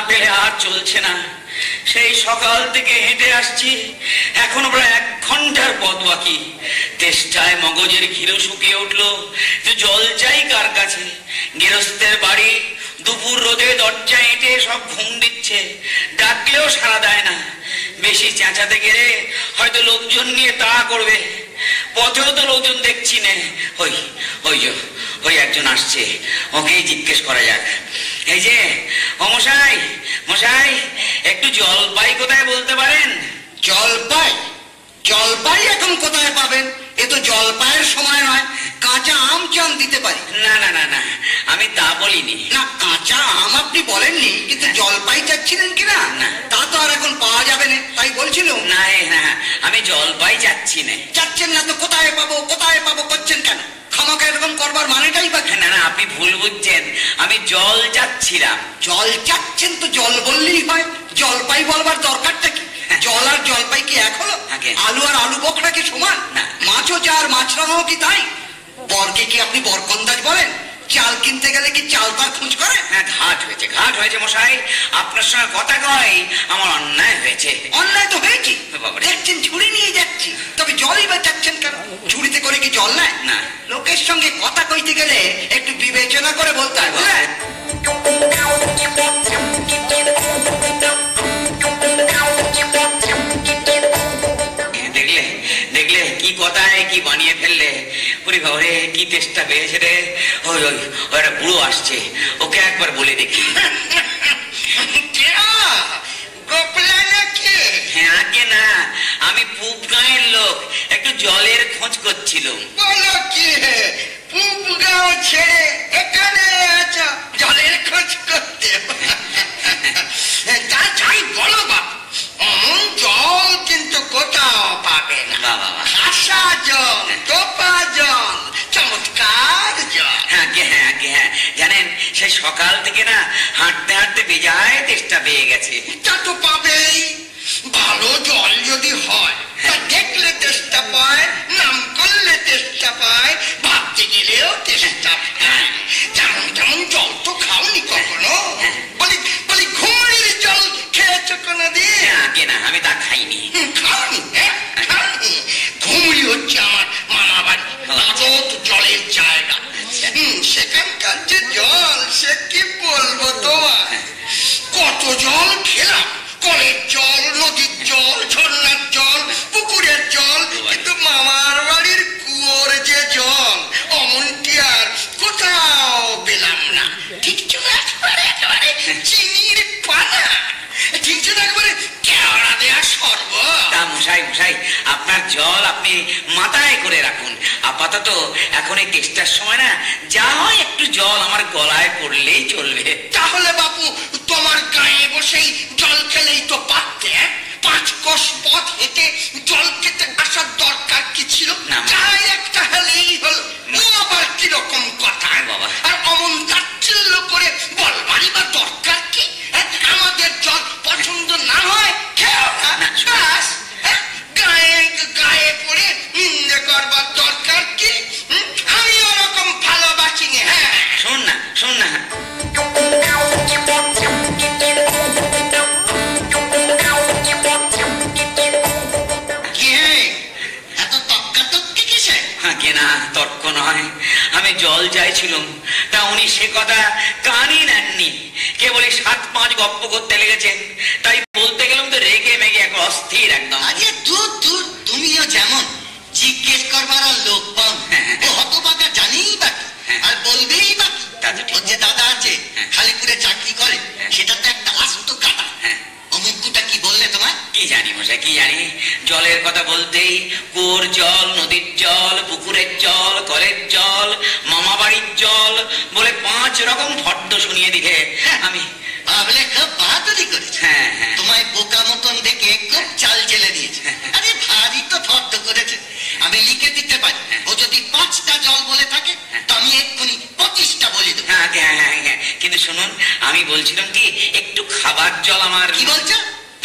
পেলে আর চলছে না। সেই সকাল থেকে হেঁটে আসছি, এখনো প্রায় 1 ঘন্টার পথ বাকি। তেষ্টায় মগজের ঘিরো শুকিয়ে উঠলো। জল চাই কার কাছে? গৃহস্থের বাড়ি, দুপুর রোদে দরজা এঁটে সব ঘুম দিচ্ছে, ডাকলেও সাড়া দেয় না। বেশি চেঁচাতে গেলে হয়তো লোকজন নিয়ে তাড়া করবে। পথেও তো লোকজন দেখছি না। ওই একজন আসছে, ওকেই জিজ্ঞেস করা যাক। এই যে, ও মশাই, মশাই, একটু জলপাই কোথায় বলতে পারেন? জলপাই? জলপাই এখন কোথায় পাবেন? এ তো জলপাইয়ের সময় নয়। কাঁচা আম চান দিতে পারি। না না না না, আমি তা বলিনি। না, কাঁচা আম আপনি বলেননি, কিন্তু জলপাই চাচ্ছিলেন কিনা তা তো আর এখন পাওয়া যাবে না, তাই বলছিল। না না, আমি জলপাই চাচ্ছি না। চাচ্ছেন না তো কোথায় পাবো কোথায় পাবো করছেন কেন? খামাকে এরকম করবার মানেটাই বা? না না, আপনি ভুল বুঝছেন, আমি জল চাচ্ছিলাম। জল চাচ্ছেন তো জল বললেই হয়, জলপাই বলবার দরকারটা কি? জল আর জলপাই কি এক হলো? আলু আর আলু বখরা কি সমান? মাছও যা আর মাছরাঙাও কি তাই? বরকে কি আপনি বরকন্দাজ বলেন? চাল কিনতে গেলে কি চাল তার খোঁজ করে? হ্যাঁ, ঘাট হয়েছে মশাই, আপনার সঙ্গে কথা কয় আমার অন্যায় হয়েছে। অন্যায় তো হয়েছে, দেখছেন ঝুড়ি নিয়ে যাচ্ছি, তবে জলই বা চাচ্ছেন কেন? ঝুড়িতে করে কি জল নেয়? না, লোকের সঙ্গে কথা কইতে গেলে একটু বিবেচনা করে বলতে হয়, বুঝলেন? দেখলে কি কথায় কি বানিয়ে ফেললে। ওরে বাবারে, কি তেষ্টা পেয়েছে রে। ওই একটা বুড়ো আসছে, ওকে একবার বলে দেখি। হ্যাঁ, আগে না, আমি পূব গাঁয়ের লোক, একটু জলের খোঁজ করছিলাম। বলো কি, পূব গাঁও ছেড়ে এখানে আছো জলের খোঁজ করতে? যাই বলো বাবা, অমন জল কিন্তু কোথাও পাবে না। খাসা জল, টোপা জল, চমৎকার জল। হ্যাঁ, জানেন, সেই সকাল থেকে না হাঁটতে হাঁটতে বেজায় তেষ্টা পেয়ে গেছে। তা তো পাবেই, ভালো জল যদি হয়, দেখলে তেষ্টা পায়, নাম করলে তেষ্টা পায়, ভাবতে গেলেও তেষ্টা পায়। যেমন জল তো খাওনি কখনো? বলি ঘুমড়ির জল খেয়েছো কোনোদিন? আগে না, আমি তা খাইনি। খাওনি? ঘুমড়ি হচ্ছে আমার মামা বাড়ি, আদত জলের জায়গা। সেখানকার যে জল, সে কি বলবো তোমার? কত জল খেলাম, কলের জল, নদীর জল, ঝর্ণার জল, পুকুরের জল, কিন্তু মামার বাড়ির কুয়োর যে জল, অমনটি আর কোথাও পেলাম না। ঠিক একেবারে চিনির পানা, ঠিক একেবারে কেওড়া দেয়া শরবত। তা মশাই, আপনার জল আপনি মাথায় করে রাখুন। আপাতত এখন এই তেষ্টার সময় না, যা হয় একটু জল আমার গলায় পড়লেই চলবে। তাহলে বাপু, তোমার গায়ে বসেই জল খেলেই তো পারতে। 5 কোষ পথ হেঁটে জল খেতে আসার দরকার কি ছিল? যাই একটা হলেই হলো। আবার কিরকম কথা বাবা? আর অমন তাচ্ছিল্য করে বলবারই বা দরকার কি? আমাদের জল পছন্দ না হয় খেও না, গায়ে পড়ে নিন্দে করবার দরকার কি? আমি ওরকম ভালোবাসি না। হ্যাঁ, শোন না, তর্ক নয়, আমি জল চাইছিলাম, তা উনি সে কথা কানই নেননি। কেবলই 7-5 গপ্প করতে লেগেছেন, তাই বলতে গেলাম তো রেগে মেগে এক অস্থির একদম। আরে দূর, তুমিও যেমন জিজ্ঞেস করবার আর লোক পাও, হতবাগা জানেই বাকি আর বলবেই বাকি। যে দাদা আছে খালিপুরে চাকরি করে, সেটা তো একটা আস্ত কাটা। অমুকুটা কি বললে তোমার? কি জানি মশাই, কি জানি। জলের কথা বলতেই কুয়োর জল, নদীর জল, পুকুরের জল, কলের জল, মামা বাড়ির জল বলে 5 রকম ফর্দ শুনিয়ে দিলে আমি ভাবলে খুব বাহাদুরি করেছে। তোমায় বোকা মতন দেখে খুব চাল চেলে দিয়েছে। আরে ভারী তো ফর্দ করেছে, আমি লিখে দিতে পারি। ও যদি 5টা জল বলে থাকে, তো আমি এক্ষুনি 25টা বলে দেবো। হ্যাঁ, কিন্তু শুনুন, আমি বলছিলাম কি, একটু খাবার জল আমার। কি বলছো?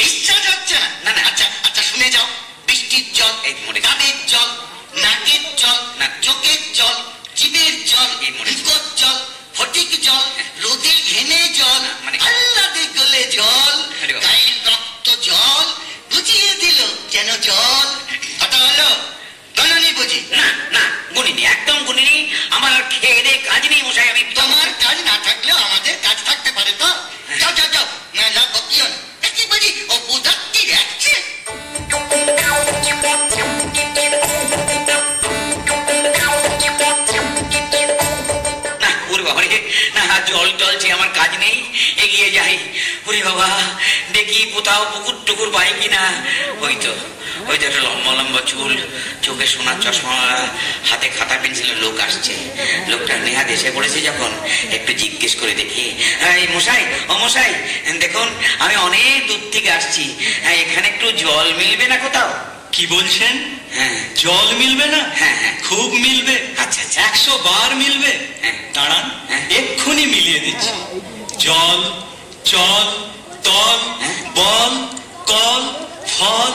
বিশ্বাস হচ্ছে না? না, আচ্ছা শুনে যাও। বৃষ্টির জল, কাদের জল, নাকের জল, চোখের জল, জিভের জল, মুখের জল, ফটিক জল, রোদে ঘেনে জল, আল্লাদে গলে জল, তো জানানি বুঝি? না না, গুনিনি, একদম গুনিনি। আমার আর খেয়ে দিয়ে কাজ নেই মশাই। আমি তোমার কাজ না থাকলেও আমাদের কাজ থাকতে পারে তো। যাও যাও যাও, মেলা বকিও না। কি বলি, ও বুঝাচ্ছি যাচ্ছে। না ওরে বাবা রে, না জল টলছে, আমার কাজ নেই, এগিয়ে যাই। ওরে বাবা, দেখি কোথাও পুকুর টুকুর পাই কিনা। ওই তো একটা লম্বা লম্বা চুল, চোখে সোনার চশমা, হাতে খাতা পেন্সিলের লোক আসছে। লোকটা নেহাত এসে পড়েছে যখন, একটু জিজ্ঞেস করে দেখি, এই মশাই, ও মশাই, দেখুন আমি অনেক দূর থেকে আসছি, এখানে একটু জল মিলবে না কোথাও? কি বলছেন? হ্যাঁ, জল মিলবে না? হ্যাঁ হ্যাঁ, খুব মিলবে। আচ্ছা আচ্ছা, 100 বার মিলবে। হ্যাঁ। দাঁড়ান, হ্যাঁ। এক্ষুনি মিলিয়ে দিচ্ছি। জল, চল, তল, হ্যাঁ। বল, কল, ফল,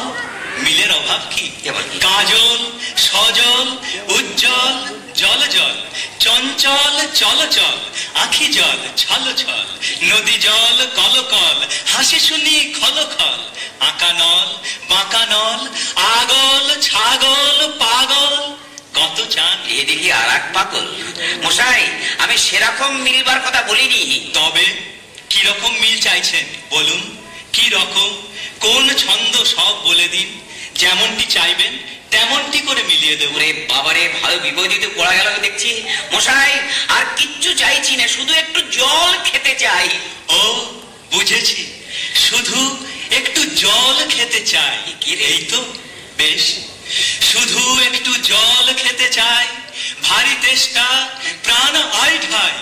মিলের অভাব কি? কেবল কি? কাজল, সজল, উজ্জ্বল, জল জল, চঞ্চল, চল চল, আখি জল, ছল ছল, নদী জল, কল কল, হাসি শুনি খল খল, আঁকা নল, বাঁকা নল, আগল, ছাগল, পাগল, কত চান। এ দেখি আর এক পাগল। মশাই, আমি সেরকম মিলবার কথা বলিনি। তবে কি রকম মিল চাইছেন বলুন? কি রকম, কোন ছন্দ সব বলে দিন, যেমনটি চাইবেন তেমনটি করে মিলিয়ে দেব। ওরে বাবারে, ভালো বিপদে পড়া গেল দেখছি। মশাই, আর কিচ্ছু চাইছি না, শুধু একটু জল খেতে চাই। ও বুঝেছি, শুধু একটু জল খেতে চাই। কি রে? এই তো বেশ, শুধু একটু জল খেতে চাই, ভারী তেষ্টা, প্রাণ আই ঢাই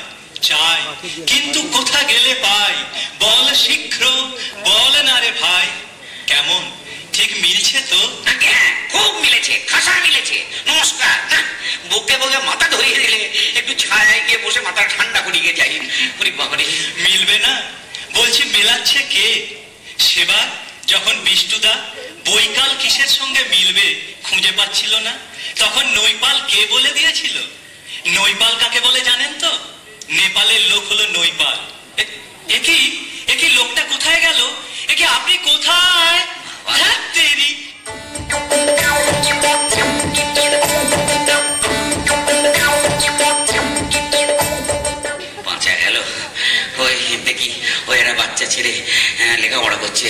চাই, কিন্তু কোথা গেলে পাই, বল শীঘ্র, বল না রে ভাই। কেমন, ঠিক মিলছে তো? হ্যাঁ, খুব মিলেছে, খাসা মিলেছে। নমস্কার। বুকে বুকে মাথা ধরিয়ে দিলে, একটু ছায়ায় গিয়ে বসে মাথা ঠান্ডা করিয়ে যাই। ওরে বাবারে, মিলবে না? বলছি মেলাচ্ছে কে? সেবার যখন বিষ্টুদা বৈকাল কিসের সঙ্গে মিলবে খুঁজে পাচ্ছিল না, তখন নৈপাল কে বলে দিয়েছিল। নৈপাল কাকে বলে জানেন তো? নেপালের লোক হলো নৈপাল। একই লোকটা কোথায় গেল? একে আপনি কোথায়? ধ্যাৎ তেরি। বাঁচা গেল। ওই দেখি, ওই একটা বাচ্চা ছেলে লেখাপড়া করছে।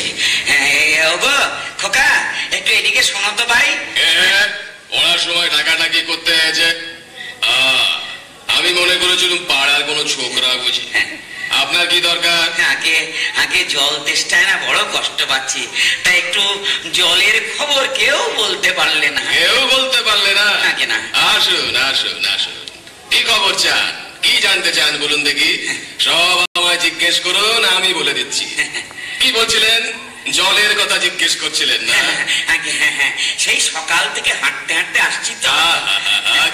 ওগো খোকা, একটু এদিকে শোনো তো ভাই। পড়ার সময় টাকাটাকি করতে হয়েছে। আমি মনে করেছিলাম পাড়ার কোনো ছোকরা বুঝি। আপনার কি দরকার? আগে জল তেষ্টায় না বড় কষ্ট পাচ্ছি, তাই একটু জলের খবর কেউ বলতে পারলে না। কেউ বলতে পারলে না? আগে না। আসুন আসুন আসুন, কি খবর চান, কি জানতে চান বলুন দেখি। সব আমায় জিজ্ঞেস করুন, আমি বলে দিচ্ছি। কি বলছিলেন? জলের কথা জিজ্ঞেস করছিলেন না? আগে হ্যাঁ, সেই সকাল থেকে হাঁটতে হাঁটতে আসছি তো।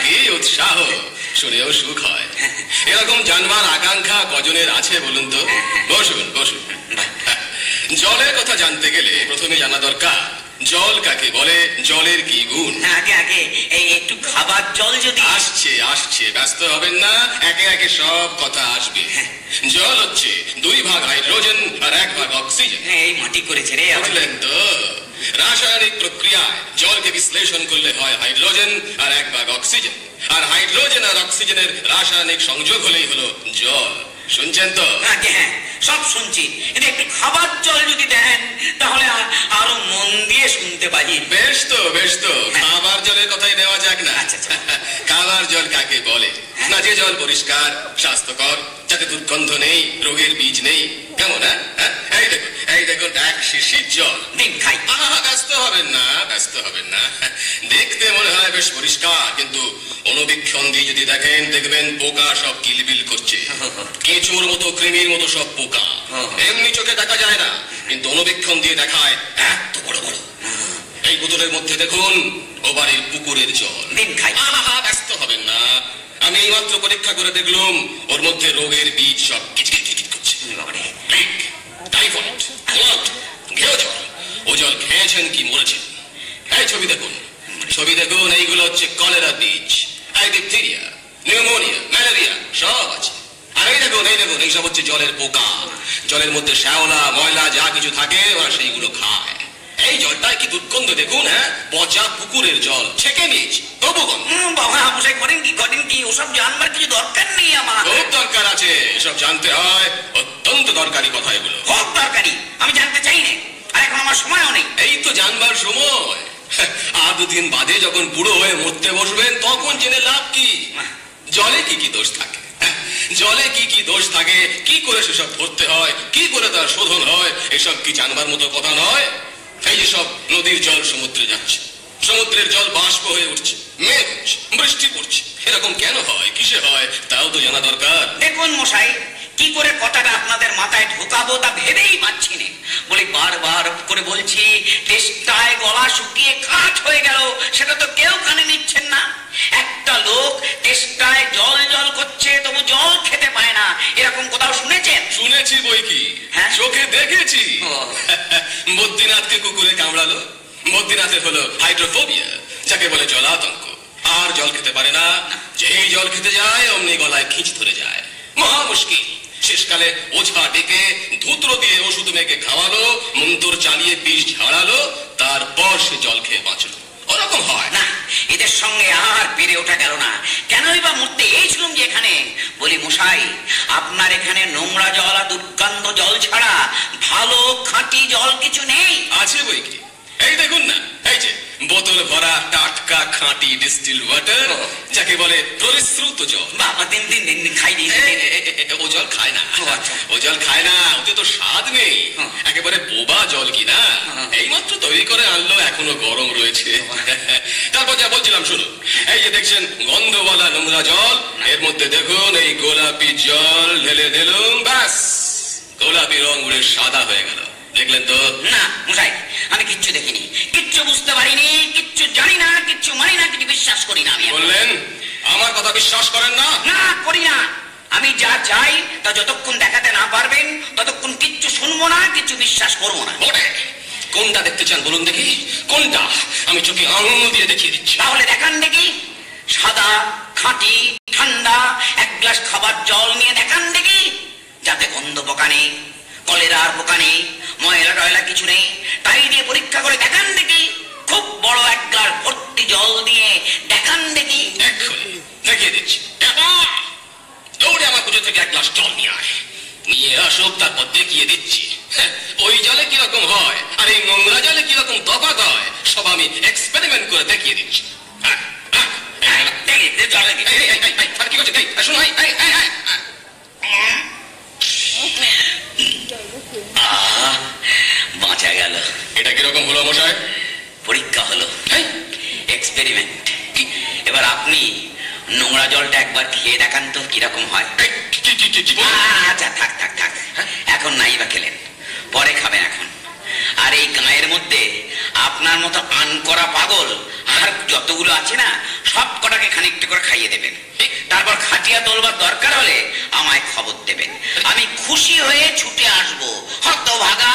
কি উৎসাহ, শুনেও সুখ হয়। এরকম জানবার আকাঙ্ক্ষা কজনের আছে বলুন তো? বসুন বসুন। জলের কথা জানতে গেলে প্রথমে জানা দরকার জল কাকে বলে, জলের কি গুণ। আগে এই একটু খাবার জল যদি। আসছে, ব্যস্ত হবেন না, একে একে সব কথা আসবে। জল হচ্ছে 2 ভাগ হাইড্রোজেন আর 1 ভাগ অক্সিজেন। এই মাটি করেছে রে। বুঝলেন তো? রাসায়নিক প্রক্রিয়ায় জলকে বিশ্লেষণ করলে হয় হাইড্রোজেন আর 1 ভাগ অক্সিজেন, আর হাইড্রোজেন আর অক্সিজেনের রাসায়নিক সংযোগ হলেই হলো জল। শুনছেন তো? আগে হ্যাঁ, সব শুনছি, কিন্তু একটু খাবার জল যদি দেন তাহলে আরো মন দিয়ে শুনতে পারি। বেশ তো খাবার জলের কথাই দেওয়া যাক না। আচ্ছা। খাবার জল কাকে বলে? না যে জল পরিষ্কার, স্বাস্থ্যকর, যাতে দুর্গন্ধ নেই, রোগের বীজ নেই। কেমন? এই দেখুন 1 শিশির জল। দিন খাই। ব্যস্ত হবেন না। দেখতে মনে হয় বেশ পরিষ্কার, কিন্তু অনুবীক্ষণ দিয়ে যদি দেখবেন পোকা সব কিলবিল করছে। কেঁচোর মতো, কৃমির মতো সব পোকা। এমনি চোখে দেখা যায় না, কিন্তু অনুবীক্ষণ দিয়ে দেখায় এত বড় বড়। এই বোতলের মধ্যে দেখুন ও বাড়ির পুকুরের জল। দিন খাই। ব্যস্ত হবেন না, আমি এইমাত্র পরীক্ষা করে দেখলাম ওর মধ্যে রোগের বীজ সব কিচকিচ করছে। টাইফয়েড, ক্লট, ঘেউ জ্বর। ও জল খেয়েছেন কি মরেছেন? এই ছবি দেখুন, এইগুলো হচ্ছে কলেরা বীজ। এই ডিপথেরিয়া, নিউমোনিয়া, ম্যালেরিয়া সব আছে। আর এই দেখুন এইসব হচ্ছে জলের পোকা। জলের মধ্যে শ্যাওলা, ময়লা যা কিছু থাকে ওরা সেইগুলো খায়। এই জলটায় কি দুর্গন্ধ দেখুন। হ্যাঁ, পচা পুকুরের জল ছেঁকে নিয়েছি, তবু গন্ধ। বাবা মশাই করেন কি ওসব জানবার কিছু দরকার নেই আমার। খুব দরকার আছে, এসব জানতে হয়, অত্যন্ত দরকারি কথা এগুলো। খুব দরকারি, আমি জানতে চাই না, আর এখন আমার সময়ও নেই। এই তো জানবার সময়। আর দুদিন বাদে যখন বুড়ো হয়ে মরতে বসবেন তখন জেনে লাভ কি? জলে কি কি দোষ থাকে, জলে কি কি দোষ থাকে, কি করে সেসব ধরতে হয়, কি করে তার শোধন হয়, এসব কি জানবার মতো কথা নয়? এই যে সব নদীর জল সমুদ্রে যাচ্ছে, সমুদ্রের জল বাষ্প হয়ে উঠছে, মেঘ হচ্ছে, বৃষ্টি পড়ছে, এরকম কেন হয়, কিসে হয়, তাও তো জানা দরকার। দেখুন মশাই, কি করে কথাটা আপনাদের মাথায় ঢোকাবো তা ভেবেই পাচ্ছি না। বলি বারবার করে বলছি, তেষ্টায় গলা শুকিয়ে কাঠ হয়ে গেল, সেটা তো কেউ কানে নিচ্ছেন না। একটা লোক তেষ্টায় জল জল করছে, তবু জল খেতে পায় না, এরকম কোথাও শুনেছেন? শুনেছি বই কি, হ্যাঁ? চোখে দেখেছি। ও। বদ্রীনাথকে কুকুরে কামড়ালো, বদ্রীনাথের হলো হাইড্রোফোবিয়া, যাকে বলে জলাতঙ্ক, আর জল খেতে পারে না। যেই জল খেতে যায় অমনি গলায় খিঁচ ধরে যায়, মহা মুশকিল। শেষকালে ওঝা ডেকে ধূত্র দিয়ে ওষুধ মেখে খাওয়ালো, মন্তর চালিয়ে বিষ ঝাড়ালো, তারপর সে জল খেয়ে বাঁচলো। ওরকম হয় না, এদের সঙ্গে আর পেরে ওঠা গেল না। কেনই বা মরতে এইছিলাম যে এখানে। বলি মশাই, আপনার এখানে নোংরা জল আর দুর্গন্ধ জল ছাড়া ভালো খাঁটি জল কিছু নেই? আছে বই কি, এই দেখুন না, এই যে বোতল ভরা টাটকা খাঁটি ডিস্টিল ওয়াটার, যাকে বলে পরিশ্রুত জল। বাবা দিন দিন দিন দিন খাই দিয়েছে। ও জল খায় না, ও আচ্ছা। ও জল খায় না, ওতে তো স্বাদ নেই, একেবারে বোবা জল কি না। এইমাত্র তৈরি করে আনলো, এখনো গরম রয়েছে। তারপর যা বলছিলাম শুনুন, এই যে দেখছেন গন্ধওয়ালা নোংরা জল, এর মধ্যে দেখুন এই গোলাপি জল ঢেলে দিলুম, ব্যাস গোলাপি রং উড়ে সাদা হয়ে গেল। দেখলেন তো? না মশাই, আমি কিচ্ছু দেখিনি, কিচ্ছু বুঝতে পারিনি, কিচ্ছু জানি না, কিচ্ছু মানি না, কিছু বিশ্বাস করি না আমি। বললেন আমার কথা বিশ্বাস করেন না? না, করি না। আমি যা চাই তা যতক্ষণ দেখাতে না পারবেন ততক্ষণ কিচ্ছু শুনবো না, কিছু বিশ্বাস করবো না। বটে, কোনটা দেখতে চান বলুন দেখি, কোনটা? আমি চোখে আঙুল দিয়ে দেখিয়ে দিচ্ছি। তাহলে দেখান দেখি, সাদা খাঁটি ঠান্ডা এক গ্লাস খাবার জল নিয়ে দেখান দেখি, যাতে গন্ধ পোকা নেই, কলেরার পোকা নেই, ময়লা টয়লা কিছু নেই, তাই দিয়ে পরীক্ষা করে দেখান দেখি। খুব বড় এক গ্লাস ভর্তি জল দিয়ে দেখান দেখি। এক্ষুনি দেখিয়ে দিচ্ছি। দৌড়ে আমার পুজো থেকে এক গ্লাস জল নিয়ে আয়, নিয়ে আসুক, তারপর দেখিয়ে দিচ্ছি ওই জলে কিরকম হয় আর এই নোংরা জলে কিরকম তফাৎ হয়, সব আমি এক্সপেরিমেন্ট করে দেখিয়ে দিচ্ছি। কি করছে? শুনো, বাঁচা গেল। এটা কিরকম হলো মশাই? পরীক্ষা হলো, এক্সপেরিমেন্ট। এবার আপনি নোংরা জলটা একবার খেয়ে দেখান তো কিরকম হয়। আচ্ছা থাক থাক থাক, এখন নাই বা খেলেন, পরে খাবেন এখন। আর এই গাঁয়ের মধ্যে আপনার মতো আন করা পাগল আর যতগুলো আছে না, সব কটাকে খানিকটা করে খাইয়ে দেবেন। তারপর খাটিয়া তোলবার দরকার হলে আমায় খবর দেবেন, আমি খুশি হয়ে ছুটে আসবো। হতভাগা